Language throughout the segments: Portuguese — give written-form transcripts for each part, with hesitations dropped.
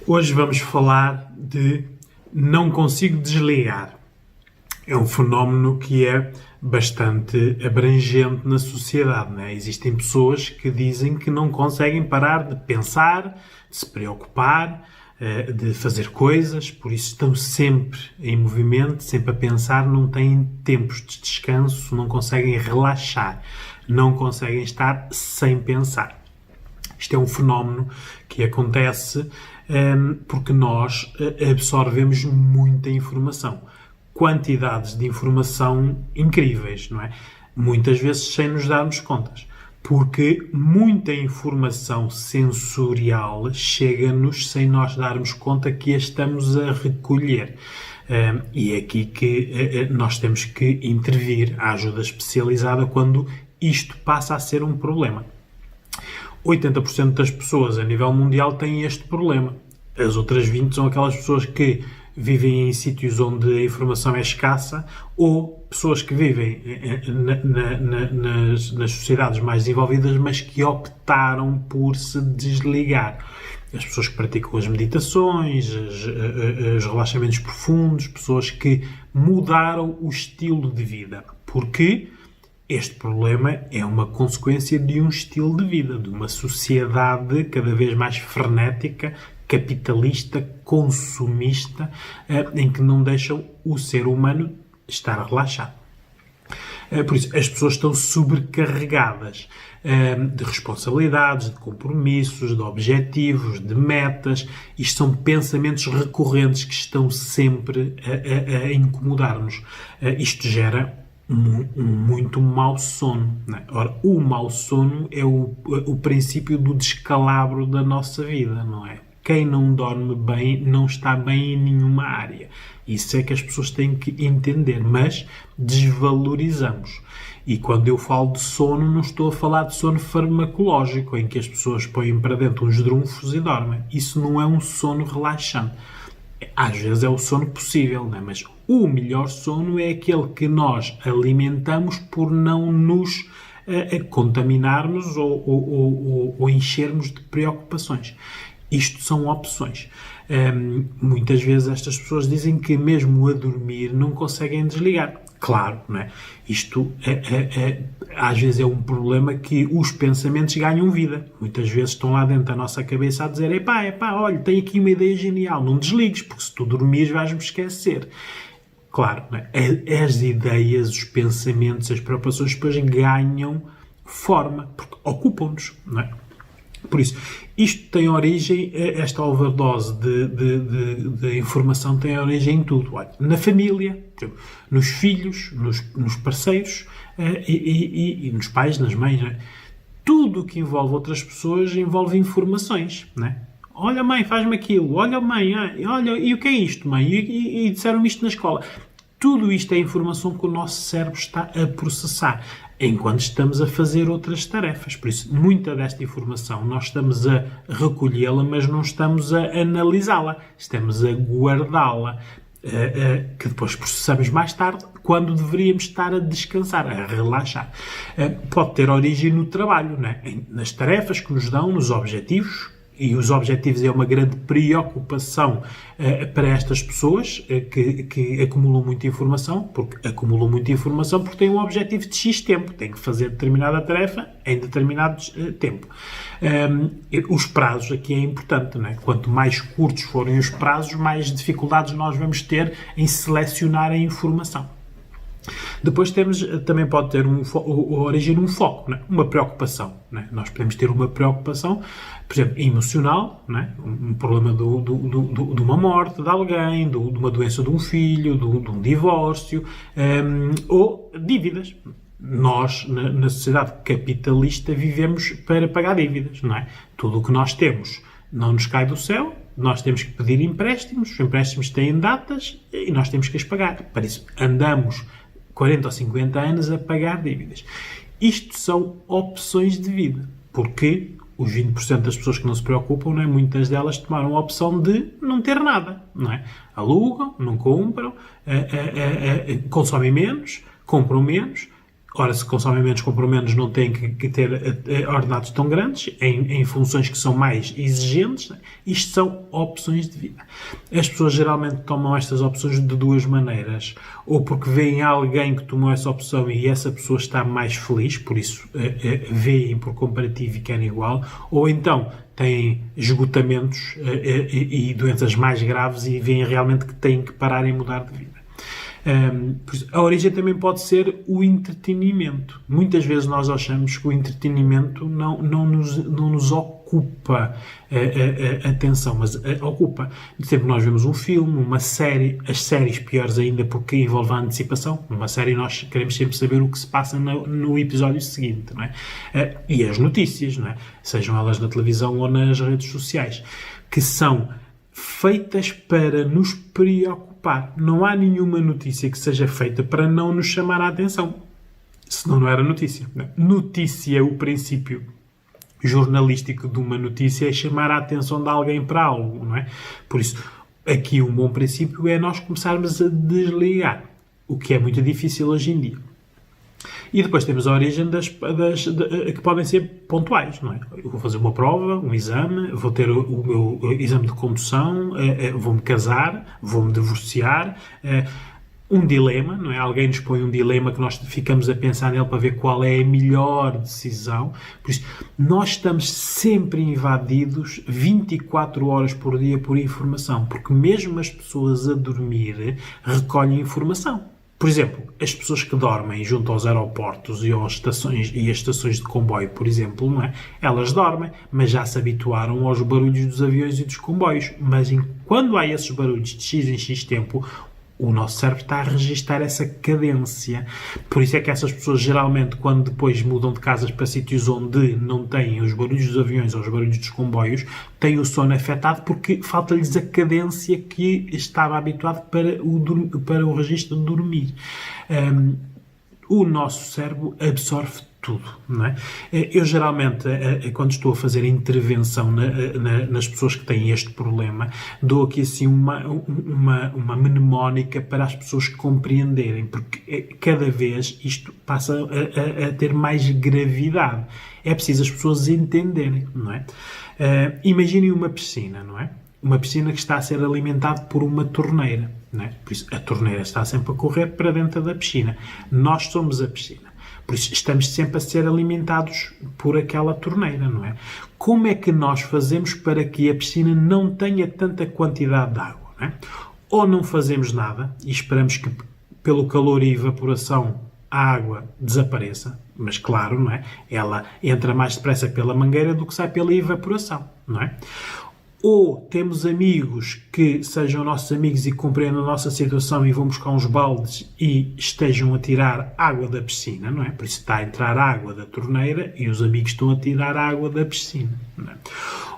Hoje vamos falar de não consigo desligar. É um fenómeno que é bastante abrangente na sociedade, não é? Existem pessoas que dizem que não conseguem parar de pensar, de se preocupar, de fazer coisas, por isso estão sempre em movimento, sempre a pensar, não têm tempos de descanso, não conseguem relaxar, não conseguem estar sem pensar. Isto é um fenómeno que acontece porque nós absorvemos muita informação. Quantidades de informação incríveis, não é? Muitas vezes sem nos darmos contas. Porque muita informação sensorial chega-nos sem nós darmos conta que a estamos a recolher. E é aqui que nós temos que intervir a ajuda especializada quando isto passa a ser um problema. 80% das pessoas a nível mundial têm este problema. As outras 20% são aquelas pessoas que vivem em sítios onde a informação é escassa ou pessoas que vivem nas sociedades mais desenvolvidas, mas que optaram por se desligar. As pessoas que praticam as meditações, os relaxamentos profundos, pessoas que mudaram o estilo de vida. Porque este problema é uma consequência de um estilo de vida, de uma sociedade cada vez mais frenética, capitalista, consumista, em que não deixam o ser humano estar relaxado. Por isso, as pessoas estão sobrecarregadas de responsabilidades, de compromissos, de objetivos, de metas. Isto são pensamentos recorrentes que estão sempre a incomodar-nos. Isto gera muito mau sono. Não é? Ora, o mau sono é o princípio do descalabro da nossa vida, não é? Quem não dorme bem não está bem em nenhuma área. Isso é que as pessoas têm que entender, mas desvalorizamos. E quando eu falo de sono, não estou a falar de sono farmacológico, em que as pessoas põem para dentro uns drunfos e dormem. Isso não é um sono relaxante. Às vezes é o sono possível, não é? Mas o melhor sono é aquele que nós alimentamos por não nos contaminarmos ou enchermos de preocupações. Isto são opções. Muitas vezes estas pessoas dizem que mesmo a dormir não conseguem desligar. Claro, não é? Isto às vezes é um problema que os pensamentos ganham vida. Muitas vezes estão lá dentro da nossa cabeça a dizer epá, olha, tenho aqui uma ideia genial, não desligues, porque se tu dormires vais-me esquecer. Claro, não é? As ideias, os pensamentos, as preocupações depois ganham forma, porque ocupam-nos, não é? Por isso, isto tem origem, esta overdose de informação tem origem em tudo. Olha, na família, nos filhos, nos parceiros e nos pais, nas mães. Né? Tudo o que envolve outras pessoas envolve informações. Né? Olha, mãe, faz-me aquilo. Olha, mãe, olha, e o que é isto, mãe? E disseram-me isto na escola. Tudo isto é informação que o nosso cérebro está a processar enquanto estamos a fazer outras tarefas. Por isso, muita desta informação nós estamos a recolhê-la, mas não estamos a analisá-la. Estamos a guardá-la, que depois processamos mais tarde, quando deveríamos estar a descansar, a relaxar. Pode ter origem no trabalho, não é? Nas tarefas que nos dão, nos objetivos. E os objetivos é uma grande preocupação para estas pessoas que acumulam muita informação, porque têm um objetivo de X tempo, têm que fazer determinada tarefa em determinado tempo. Os prazos aqui é importante, não é? Quanto mais curtos forem os prazos, mais dificuldades nós vamos ter em selecionar a informação. Depois também pode ter origem num foco, né? Uma preocupação. Né? Nós podemos ter uma preocupação, por exemplo, emocional, né? Um problema de uma morte de alguém, de uma doença de um filho, de um divórcio, ou dívidas. Nós, na sociedade capitalista, vivemos para pagar dívidas. Não é? Tudo o que nós temos não nos cai do céu, nós temos que pedir empréstimos, os empréstimos têm datas e nós temos que as pagar. Para isso, andamos 40 ou 50 anos a pagar dívidas. Isto são opções de vida, porque os 20% das pessoas que não se preocupam, não é? Muitas delas tomaram a opção de não ter nada, não é? Alugam, não compram, consomem menos, compram menos, Ora, se consomem menos, compram menos, não têm que ter ordenados tão grandes, em funções que são mais exigentes. Né? Isto são opções de vida. As pessoas geralmente tomam estas opções de duas maneiras. Ou porque veem alguém que tomou essa opção e essa pessoa está mais feliz, por isso veem por comparativo e querem igual. Ou então têm esgotamentos e doenças mais graves e veem realmente que têm que parar e mudar de vida. A origem também pode ser o entretenimento. Muitas vezes nós achamos que o entretenimento não nos ocupa a atenção, mas ocupa. Sempre nós vemos um filme, uma série, as séries piores ainda porque envolve a antecipação. Numa série nós queremos sempre saber o que se passa no episódio seguinte, não é? E as notícias, não é? Sejam elas na televisão ou nas redes sociais, que são feitas para nos preocupar. Não há nenhuma notícia que seja feita para não nos chamar a atenção. Senão não era notícia. Notícia, o princípio jornalístico de uma notícia é chamar a atenção de alguém para algo, não é? Por isso, aqui um bom princípio é nós começarmos a desligar, o que é muito difícil hoje em dia. E depois temos a origem que podem ser pontuais, não é? Eu vou fazer uma prova, um exame, vou ter o meu exame de condução, vou-me casar, vou-me divorciar, um dilema, não é? Alguém nos põe um dilema que nós ficamos a pensar nele para ver qual é a melhor decisão. Por isso, nós estamos sempre invadidos 24 horas por dia por informação, porque mesmo as pessoas a dormir recolhem informação. Por exemplo, as pessoas que dormem junto aos aeroportos e às estações de comboio, por exemplo, não é? Elas dormem, mas já se habituaram aos barulhos dos aviões e dos comboios. Mas quando há esses barulhos de X em X tempo, o nosso cérebro está a registrar essa cadência. Por isso é que essas pessoas, geralmente, quando depois mudam de casas para sítios onde não têm os barulhos dos aviões ou os barulhos dos comboios, têm o sono afetado porque falta-lhes a cadência que estava habituado para o registro de dormir. O nosso cérebro absorve tudo, não é? Eu geralmente, quando estou a fazer intervenção nas pessoas que têm este problema, dou aqui assim uma mnemónica para as pessoas compreenderem, porque cada vez isto passa a ter mais gravidade. É preciso as pessoas entenderem, não é? Imaginem uma piscina, não é? Uma piscina que está a ser alimentada por uma torneira, não é? Por isso, a torneira está sempre a correr para dentro da piscina. Nós somos a piscina. Por isso, estamos sempre a ser alimentados por aquela torneira, não é? Como é que nós fazemos para que a piscina não tenha tanta quantidade de água, não é? Ou não fazemos nada e esperamos que, pelo calor e evaporação, a água desapareça, mas claro, não é? Ela entra mais depressa pela mangueira do que sai pela evaporação, não é? Ou temos amigos que sejam nossos amigos e compreendam a nossa situação e vão buscar uns baldes e estejam a tirar água da piscina, não é? Por isso está a entrar água da torneira e os amigos estão a tirar água da piscina, não é?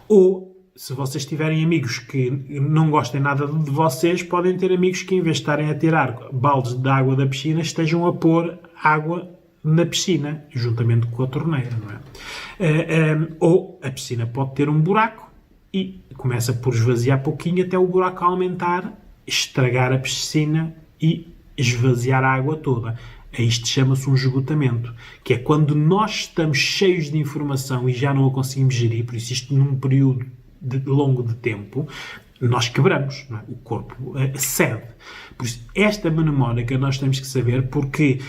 Ou, se vocês tiverem amigos que não gostem nada de vocês, podem ter amigos que, em vez de estarem a tirar baldes de água da piscina, estejam a pôr água na piscina, juntamente com a torneira, não é? Ou a piscina pode ter um buraco e começa por esvaziar pouquinho até o buraco aumentar, estragar a piscina e esvaziar a água toda. A isto chama-se um esgotamento, que é quando nós estamos cheios de informação e já não a conseguimos gerir, por isso isto num período longo de tempo, nós quebramos, não é? O corpo cede. Por isso, esta mnemónica nós temos que saber, porque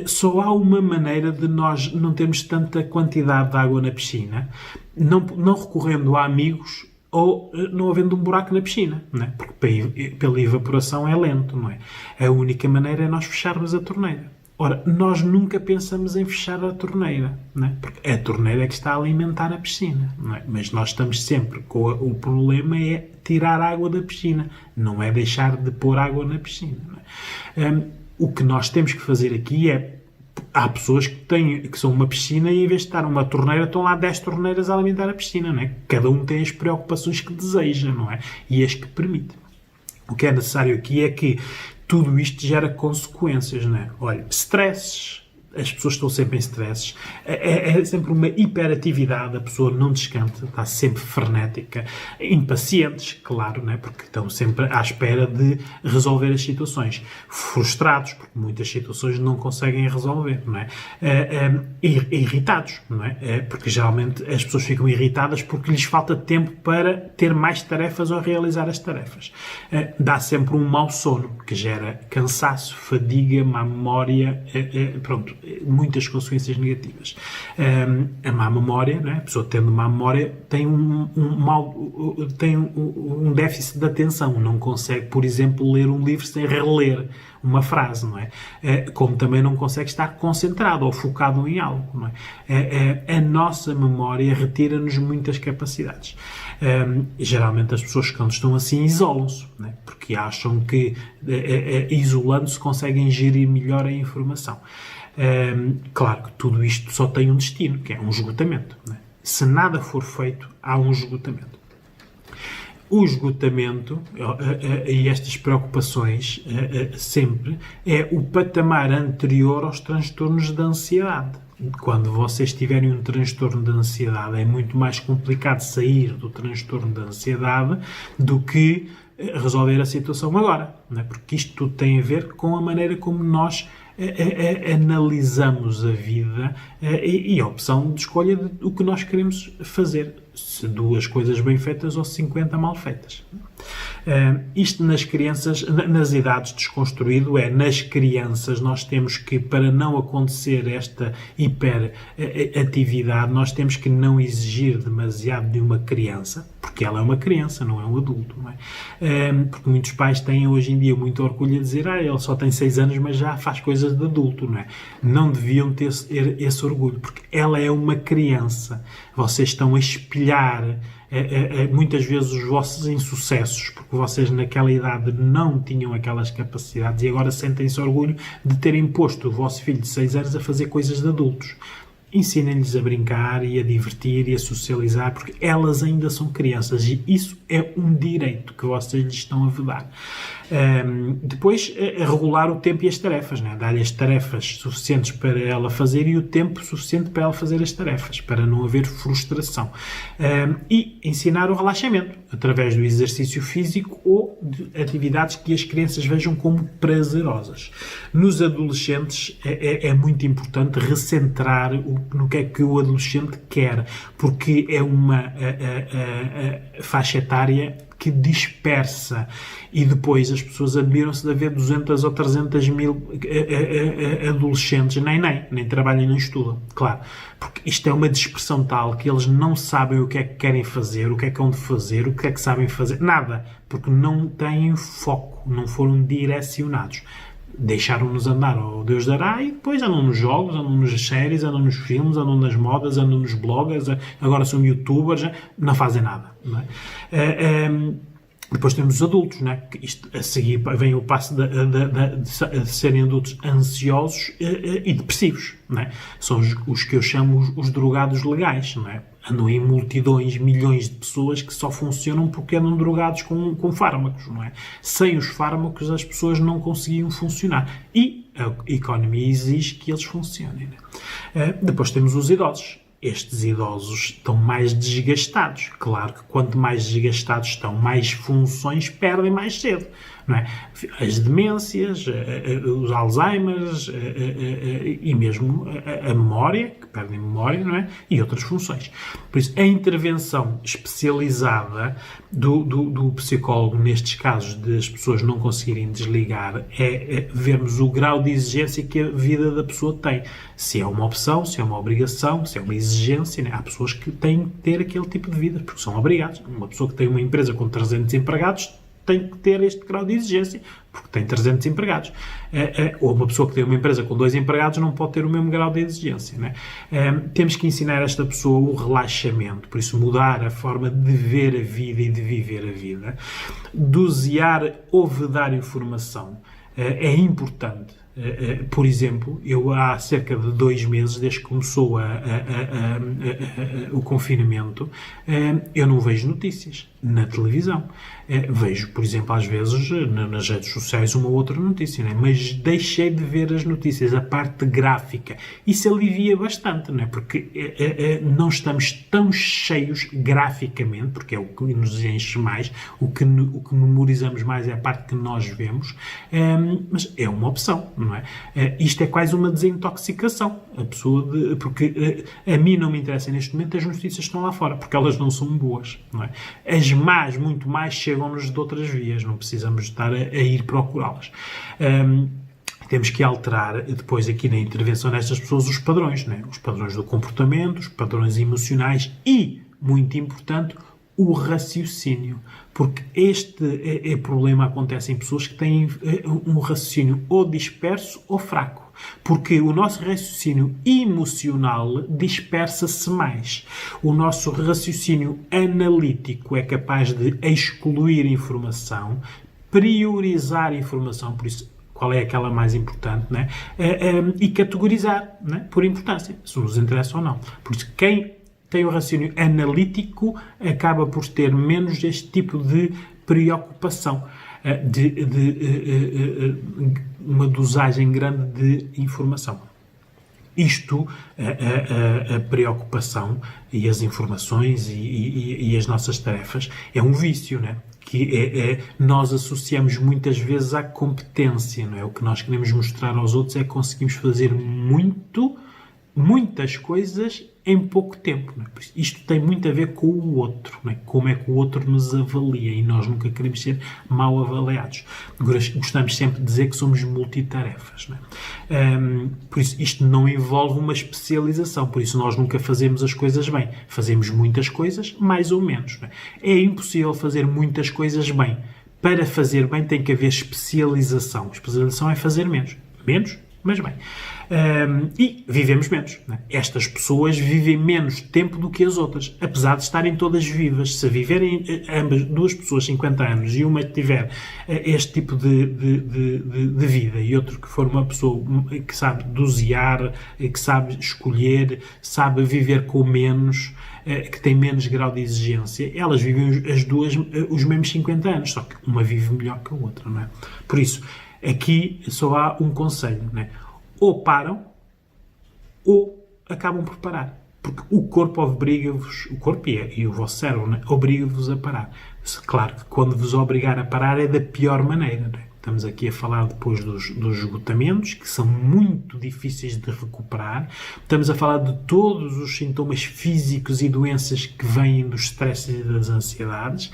só há uma maneira de nós não termos tanta quantidade de água na piscina, não recorrendo a amigos ou não havendo um buraco na piscina, não é? Porque pela evaporação é lento, não é? A única maneira é nós fecharmos a torneira. Ora, nós nunca pensamos em fechar a torneira, não é? Porque a torneira é que está a alimentar a piscina, não é? Mas nós estamos sempre com o problema é tirar água da piscina, não é deixar de pôr água na piscina, não é? O que nós temos que fazer aqui é, há pessoas que são uma piscina e em vez de estar uma torneira, estão lá 10 torneiras a alimentar a piscina, não é? Cada um tem as preocupações que deseja, não é? E as que permite. O que é necessário aqui é que tudo isto gera consequências, não é? Olha, stresses, as pessoas estão sempre em stresses, é sempre uma hiperatividade, a pessoa não descansa, está sempre frenética, impacientes, claro, né? Porque estão sempre à espera de resolver as situações, frustrados, porque muitas situações não conseguem resolver, não é? Irritados, não é? Porque geralmente as pessoas ficam irritadas porque lhes falta tempo para ter mais tarefas ou realizar as tarefas. Dá sempre um mau sono, que gera cansaço, fadiga, má memória, pronto, muitas consequências negativas. A má memória, não é? A pessoa tendo má memória tem um déficit de atenção, não consegue, por exemplo, ler um livro sem reler uma frase, não é? Como também não consegue estar concentrado ou focado em algo, não é? A nossa memória retira-nos muitas capacidades. Geralmente as pessoas, quando estão assim, isolam-se, não é? Porque acham que isolando-se conseguem gerir melhor a informação. Claro que tudo isto só tem um destino, que é um esgotamento, não é? Se nada for feito, há um esgotamento. O esgotamento e estas preocupações sempre é o patamar anterior aos transtornos de ansiedade. Quando vocês tiverem um transtorno de ansiedade, é muito mais complicado sair do transtorno de ansiedade do que resolver a situação agora, não é? Porque isto tudo tem a ver com a maneira como nós analisamos a vida e a opção de escolha do que nós queremos fazer, se 2 coisas bem feitas ou 50 mal feitas. Isto nas crianças, nas idades desconstruído, nas crianças nós temos que, para não acontecer esta hiperatividade, nós temos que não exigir demasiado de uma criança, porque ela é uma criança, não é um adulto, não é? Porque muitos pais têm hoje em dia muito orgulho a dizer ele só tem 6 anos, mas já faz coisas de adulto, não é? Não deviam ter esse orgulho, porque ela é uma criança. Vocês estão a espelhar muitas vezes os vossos insucessos, porque vocês naquela idade não tinham aquelas capacidades e agora sentem-se orgulho de terem posto o vosso filho de 6 anos a fazer coisas de adultos. Ensinem-lhes a brincar e a divertir e a socializar, porque elas ainda são crianças e isso é um direito que vocês lhes estão a vedar. Depois, regular o tempo e as tarefas, né? Dar-lhe as tarefas suficientes para ela fazer e o tempo suficiente para ela fazer as tarefas, para não haver frustração. E ensinar o relaxamento, através do exercício físico ou de atividades que as crianças vejam como prazerosas. Nos adolescentes é muito importante recentrar no que é que o adolescente quer, porque é uma faixa etária que dispersa e depois as pessoas admiram-se de haver 200 ou 300 mil adolescentes nem trabalham nem estudam, claro, porque isto é uma dispersão tal que eles não sabem o que é que querem fazer, o que é que hão de fazer, o que é que sabem fazer, nada, porque não têm foco, não foram direcionados. Deixaram-nos andar ao Deus dará e depois andam nos jogos, andam nas séries, andam nos filmes, andam nas modas, andam nos bloggers, agora são youtubers, não fazem nada, não é? Depois temos os adultos, não é? Que isto, a seguir vem o passo de serem adultos ansiosos e depressivos, não é? São os que eu chamo os drogados legais, não é? Andam em multidões, milhões de pessoas que só funcionam porque andam drogados com fármacos, não é? Sem os fármacos as pessoas não conseguiam funcionar. E a economia exige que eles funcionem, não é? Depois temos os idosos. Estes idosos estão mais desgastados. Claro que quanto mais desgastados estão, mais funções perdem mais cedo, não é? As demências, os Alzheimer's e mesmo a memória, que perdem memória, não é? E outras funções. Por isso, a intervenção especializada do psicólogo nestes casos de as pessoas não conseguirem desligar é vermos o grau de exigência que a vida da pessoa tem. Se é uma opção, se é uma obrigação, se é uma exigência, né? Há pessoas que têm que ter aquele tipo de vida, porque são obrigados. Uma pessoa que tem uma empresa com 300 empregados tem que ter este grau de exigência, porque tem 300 empregados. Ou uma pessoa que tem uma empresa com 2 empregados não pode ter o mesmo grau de exigência, né? Temos que ensinar a esta pessoa o relaxamento, por isso mudar a forma de ver a vida e de viver a vida. Dosear ou vedar informação é importante. Por exemplo, eu há cerca de 2 meses, desde que começou o confinamento, eu não vejo notícias na televisão. Vejo, por exemplo, às vezes nas redes sociais uma ou outra notícia, né? Mas deixei de ver as notícias, a parte gráfica. Isso alivia bastante, né? Porque não estamos tão cheios graficamente, porque é o que nos enche mais, o que memorizamos mais é a parte que nós vemos, mas é uma opção, não é? Isto é quase uma desintoxicação. Porque a mim não me interessa neste momento as notícias que estão lá fora, porque elas não são boas, não é? As más, muito mais, chegam-nos de outras vias, não precisamos estar a ir procurá-las. Temos que alterar depois aqui na intervenção destas pessoas os padrões, né? Os padrões do comportamento, os padrões emocionais e, muito importante, o raciocínio. Porque este problema acontece em pessoas que têm um raciocínio ou disperso ou fraco. Porque o nosso raciocínio emocional dispersa-se mais. O nosso raciocínio analítico é capaz de excluir informação, priorizar informação, por isso qual é aquela mais importante, né? E categorizar, né? Por importância, se nos interessa ou não. Por isso, quem tem o raciocínio analítico acaba por ter menos este tipo de preocupação, uma dosagem grande de informação. Isto, a preocupação e as informações e as nossas tarefas é um vício, né? Que nós associamos muitas vezes à competência, não é? O que nós queremos mostrar aos outros é que conseguimos fazer muitas coisas em pouco tempo. Não é? Isto tem muito a ver com o outro, não é? Como é que o outro nos avalia, e nós nunca queremos ser mal avaliados. Gostamos sempre de dizer que somos multitarefas. Não é? Por isso, isto não envolve uma especialização, por isso nós nunca fazemos as coisas bem. Fazemos muitas coisas, mais ou menos. Não é? É impossível fazer muitas coisas bem. Para fazer bem tem que haver especialização. Especialização é fazer menos. Menos, mas bem. E vivemos menos. Né? Estas pessoas vivem menos tempo do que as outras, apesar de estarem todas vivas. Se viverem ambas, duas pessoas 50 anos e uma tiver este tipo de vida e outro que for uma pessoa que sabe dosear, que sabe escolher, sabe viver com menos, que tem menos grau de exigência, elas vivem as duas os mesmos 50 anos, só que uma vive melhor que a outra. Não é? Por isso, aqui só há um conselho, não é? Ou param, ou acabam por parar. Porque o corpo obriga-vos, o corpo e o vosso cérebro, né, obriga-vos a parar. Claro que quando vos obrigar a parar é da pior maneira. Né? Estamos aqui a falar depois dos esgotamentos, que são muito difíceis de recuperar. Estamos a falar de todos os sintomas físicos e doenças que vêm dos stresses e das ansiedades.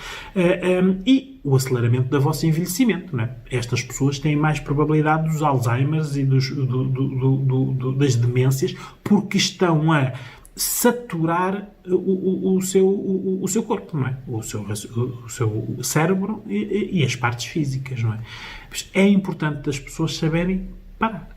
E o aceleramento do vosso envelhecimento. Né? Estas pessoas têm mais probabilidade dos Alzheimer's e das demências, porque estão a saturar o seu corpo, não é? O seu cérebro e as partes físicas, não é? É importante as pessoas saberem parar.